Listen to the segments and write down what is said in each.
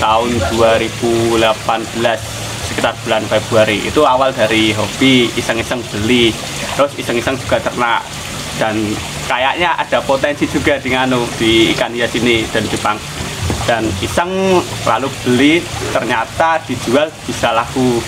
tahun 2018 sekitar bulan Februari. Itu awal dari hobi iseng-iseng beli, terus iseng-iseng juga ternak, dan kayaknya ada potensi juga di ikan hias ini dari Jepang, dan iseng lalu beli, ternyata dijual bisa laku.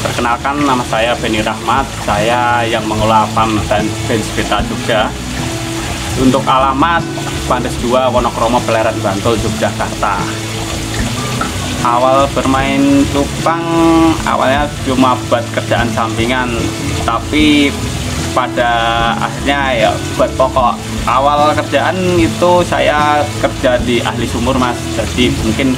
Perkenalkan, nama saya Benny Rahmat, saya yang mengelola farm dan Beta Jogja. Untuk alamat Pandes 2 Wonokromo Pleret Bantul, Yogyakarta. Awal bermain cupang awalnya cuma buat kerjaan sampingan, tapi pada akhirnya ya buat pokok. Awal kerjaan itu saya kerja di ahli sumur mas, jadi mungkin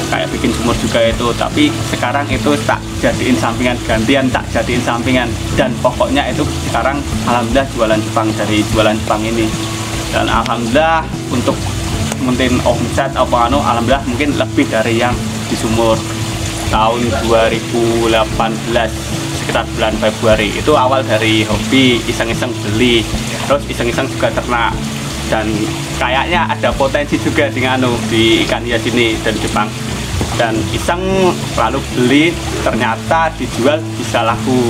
kayak bikin sumur juga itu, tapi sekarang itu tak jadiin sampingan, gantian tak jadiin sampingan, dan pokoknya itu sekarang alhamdulillah jualan cupang, dari jualan cupang ini. Dan alhamdulillah untuk mungkin omset alhamdulillah mungkin lebih dari yang di sumur. Tahun 2018 sekitar bulan Februari, itu awal dari hobi iseng-iseng beli, terus iseng-iseng juga ternak, dan kayaknya ada potensi juga di ikan hias ini dari Jepang, dan iseng lalu beli, ternyata dijual bisa laku.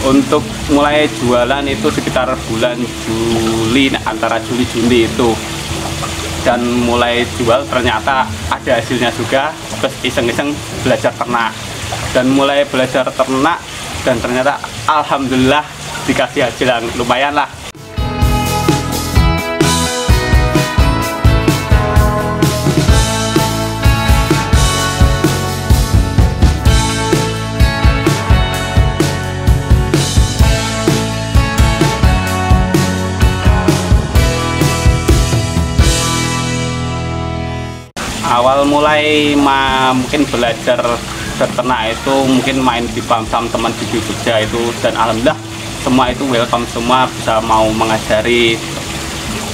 Untuk mulai jualan itu sekitar bulan Juli, antara Juli-Juli itu, dan mulai jual ternyata ada hasilnya juga. Terus iseng-iseng belajar ternak, dan mulai belajar ternak, dan ternyata alhamdulillah dikasih hasil yang lumayan lah. Awal mulai mungkin belajar berternak itu mungkin main di farm teman di Jogja itu, dan alhamdulillah semua itu welcome, semua bisa mau mengajari,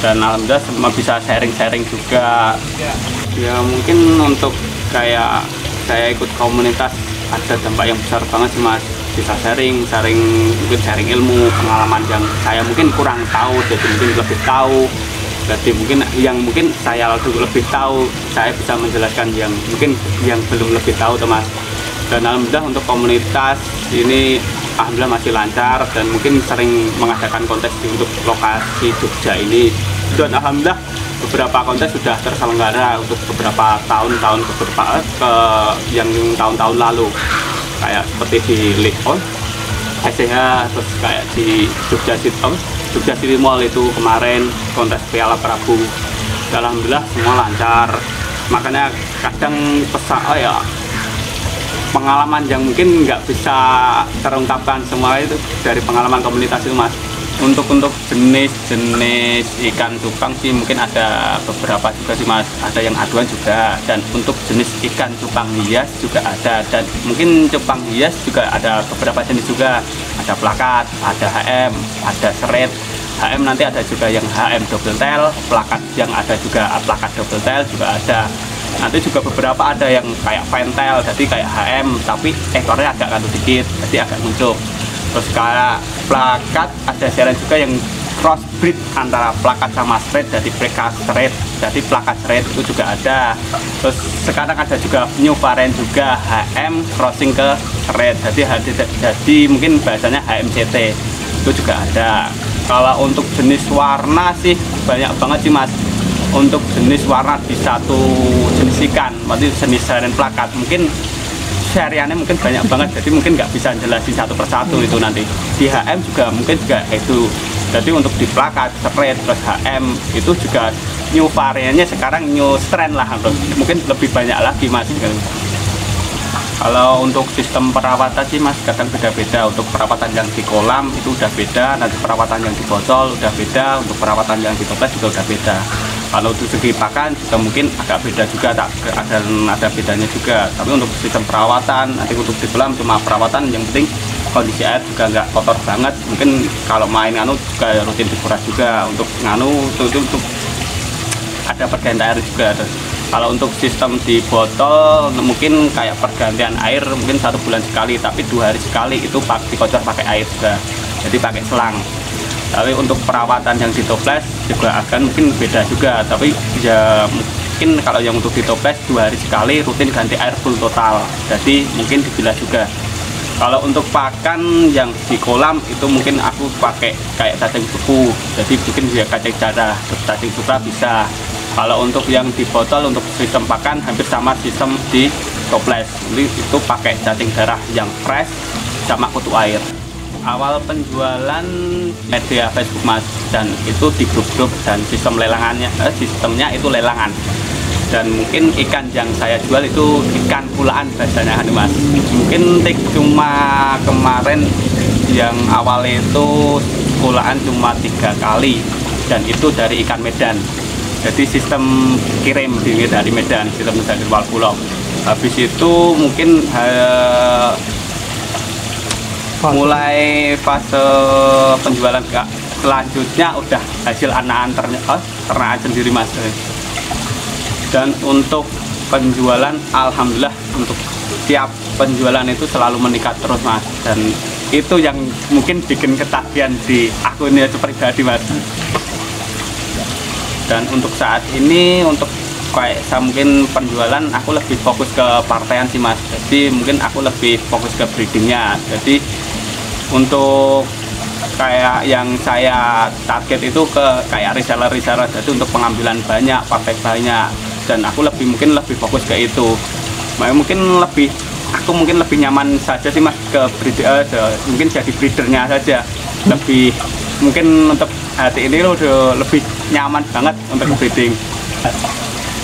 dan alhamdulillah semua bisa sharing-sharing juga. Ya mungkin untuk kayak saya ikut komunitas ada dampak yang besar banget sih mas, bisa sharing mungkin sharing ilmu, pengalaman yang saya mungkin kurang tahu, jadi mungkin lebih tahu. Jadi mungkin saya lebih tahu, saya bisa menjelaskan yang mungkin yang belum lebih tahu teman. Dan alhamdulillah untuk komunitas ini alhamdulillah masih lancar, dan mungkin sering mengadakan kontes untuk lokasi Jogja ini, dan alhamdulillah beberapa kontes sudah terselenggara untuk beberapa tahun-tahun yang tahun-tahun lalu, kayak seperti di Leon, SCH, terus kayak di Jogja City Mall itu kemarin kontes Piala Prabu. Alhamdulillah semua lancar, makanya kadang pengalaman yang mungkin nggak bisa terungkapkan semua itu dari pengalaman komunitas itu mas. Untuk jenis-jenis ikan cupang sih mungkin ada beberapa juga sih mas, ada yang aduan juga, dan untuk jenis ikan cupang hias juga ada, dan mungkin cupang hias juga ada beberapa jenis juga, ada plakat, ada HM, ada seret. HM nanti ada juga yang HM double tail, plakat yang ada juga plakat double tail juga ada. Nanti juga beberapa ada yang kayak pentel, jadi kayak HM tapi ekornya agak kantu dikit, jadi agak nunjuk. Terus kayak plakat ada seren juga yang crossbreed antara plakat sama seret, jadi mereka seret, jadi plakat seret itu juga ada. Terus sekarang ada juga new variant juga HM crossing ke seret, jadi mungkin bahasanya HMCT itu juga ada. Kalau untuk jenis warna sih banyak banget sih mas. Untuk jenis warna di satu jenis ikan, berarti jenis seren plakat, mungkin seriannya mungkin banyak banget, jadi mungkin nggak bisa jelasin satu persatu itu nanti. Di HM juga mungkin juga itu, jadi untuk di plakat, seret, terus HM itu juga new variannya sekarang, new strand lah, mungkin lebih banyak lagi mas. Kalau untuk sistem perawatan sih mas kadang beda-beda. Untuk perawatan yang di kolam itu udah beda, nanti perawatan yang di botol udah beda, untuk perawatan yang di toples juga udah beda. Kalau untuk segi pakan juga mungkin agak beda juga, ada bedanya juga. Tapi untuk sistem perawatan, nanti untuk di kolam cuma perawatan, yang penting kondisi air juga nggak kotor banget. Mungkin kalau main nganu juga rutin dikuras juga untuk nganu, untuk ada pergantian air juga. Kalau untuk sistem di botol mungkin kayak pergantian air mungkin 1 bulan sekali, tapi 2 hari sekali itu dikocor pakai air juga, jadi pakai selang. Tapi untuk perawatan yang di toples juga akan mungkin beda juga, tapi ya mungkin kalau yang untuk di toples 2 hari sekali rutin ganti air full total, jadi mungkin dibilas juga. Kalau untuk pakan yang di kolam itu mungkin aku pakai kayak cacing beku, jadi mungkin ya cacing darah, cacing sutra bisa. Kalau untuk yang di botol untuk sistem pakan hampir sama sistem di toples, jadi itu pakai cacing darah yang fresh sama kutu air. Awal penjualan media Facebook Mas, dan itu di grup-grup, dan sistem sistemnya itu lelangan. Dan mungkin ikan yang saya jual itu ikan pulaan biasanya Mas. Mungkin cuma kemarin yang awal itu pulaan cuma 3 kali, dan itu dari ikan Medan. Jadi sistem kirim dari Medan, sistem dari luar pulau. Habis itu mungkin mulai fase penjualan selanjutnya udah hasil anakan ternakan sendiri Mas. Dan untuk penjualan alhamdulillah untuk tiap penjualan itu selalu meningkat terus Mas, dan itu yang mungkin bikin ketagihan di akunnya pribadi Mas. Dan untuk saat ini untuk kayak mungkin penjualan aku lebih fokus ke partaian sih Mas, jadi mungkin aku lebih fokus ke breedingnya. Jadi untuk kayak yang saya target itu ke kayak reseller, jadi untuk pengambilan banyak, partai banyak, dan aku mungkin lebih fokus ke itu. Aku mungkin lebih nyaman saja sih Mas ke breeder, mungkin jadi breedernya saja. Lebih mungkin untuk hati ini udah lebih nyaman banget untuk breeding.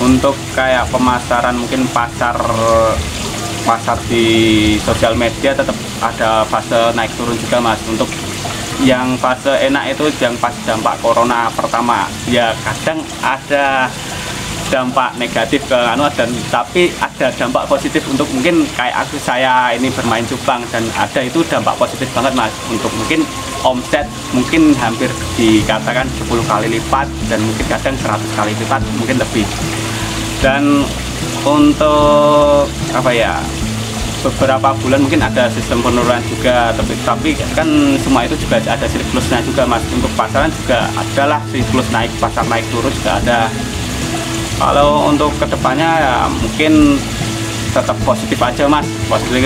Untuk kayak pemasaran mungkin pasar di sosial media tetap ada fase naik turun juga Mas. Untuk yang fase enak itu yang pas dampak corona pertama, ya kadang ada dampak negatif ke dan tapi ada dampak positif untuk mungkin kayak saya ini bermain cupang, dan ada itu dampak positif banget Mas. Untuk mungkin omset mungkin hampir dikatakan 10 kali lipat, dan mungkin kadang 100 kali lipat mungkin lebih. Dan untuk beberapa bulan mungkin ada sistem penurunan juga, tapi kan semua itu juga ada siklusnya juga Mas. Untuk pasaran juga adalah siklus naik, pasar naik turun juga ada. Kalau untuk kedepannya ya mungkin tetap positif aja Mas. Positif,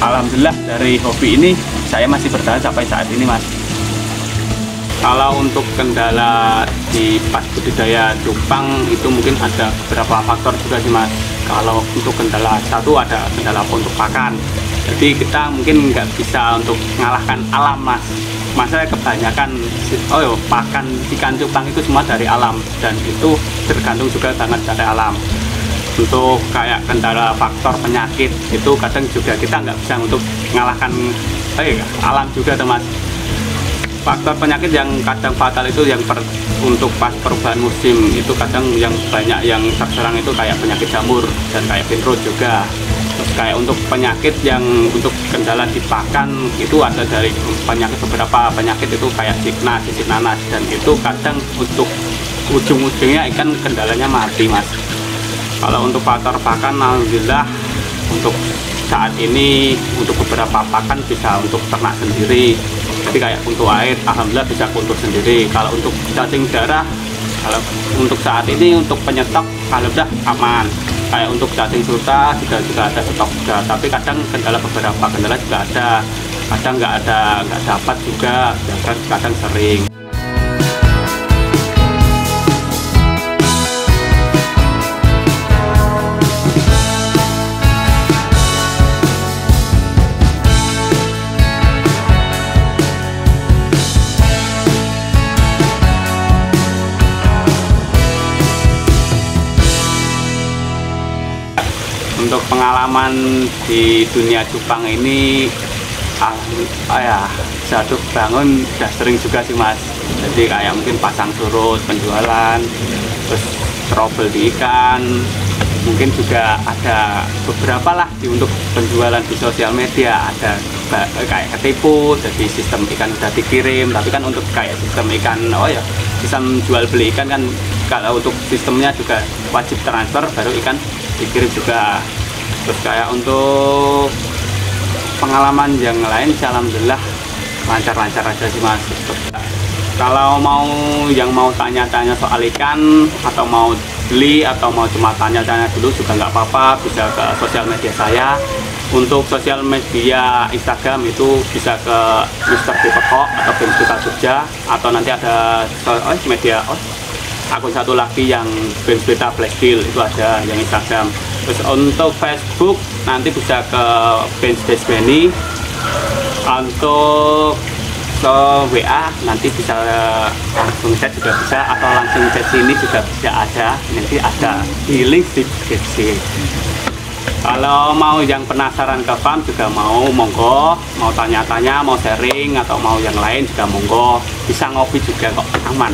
alhamdulillah dari hobi ini saya masih bertahan sampai saat ini Mas. Kalau untuk kendala di pas budidaya cupang itu mungkin ada beberapa faktor juga sih Mas. Kalau untuk kendala satu ada kendala untuk pakan. Jadi kita mungkin nggak bisa untuk mengalahkan alam Mas. Masalah kebanyakan pakan ikan cupang itu semua dari alam, dan itu tergantung juga banget dari alam. Untuk kayak kendala faktor penyakit itu kadang juga kita nggak bisa untuk mengalahkan alam juga Mas. Faktor penyakit yang kadang fatal itu yang untuk pas perubahan musim itu kadang yang banyak yang terserang itu kayak penyakit jamur dan kayak pinrut juga. Terus kayak untuk penyakit yang untuk kendala di pakan itu ada dari beberapa penyakit itu kayak sikna, sisik nanas, dan itu kadang untuk ujung-ujungnya ikan kendalanya mati Mas. Kalau untuk faktor pakan alhamdulillah untuk saat ini untuk beberapa pakan bisa untuk ternak sendiri. Jadi kayak untuk air alhamdulillah bisa untuk sendiri. Kalau untuk cacing darah, kalau untuk saat ini untuk penyetok alhamdulillah aman. Kayak untuk cacing sutra juga ada stok juga, tapi kadang beberapa kendala juga ada, kadang nggak dapat juga, kadang sering. Untuk pengalaman di dunia cupang ini jatuh bangun udah sering juga sih Mas. Jadi kayak mungkin pasang surut penjualan, terus trouble di ikan, mungkin juga ada beberapa lah untuk penjualan di sosial media, ada kayak ketipu, jadi sistem ikan udah dikirim, tapi kan untuk kayak sistem ikan, sistem jual beli ikan kan kalau untuk sistemnya juga wajib transfer baru ikan dikirim juga. Terus kayak untuk pengalaman yang lain alhamdulillah lancar-lancar aja sih Mas. Kalau yang mau tanya-tanya soal ikan atau mau beli atau mau cuma tanya-tanya dulu juga nggak apa-apa, bisa ke sosial media saya. Untuk sosial media Instagram itu bisa ke Mr. Depeko atau Benspita Jogja, atau nanti ada akun satu lagi yang Benspita Black Deal, itu ada yang Instagram. Terus untuk Facebook nanti bisa ke Benspeni. Untuk WA nanti bisa langsung chat juga bisa, atau langsung chat sini juga bisa, ada nanti ada di link di deskripsi. Kalau mau yang penasaran ke farm juga monggo, mau tanya-tanya, mau sharing atau mau yang lain juga monggo, bisa ngopi juga kok, aman.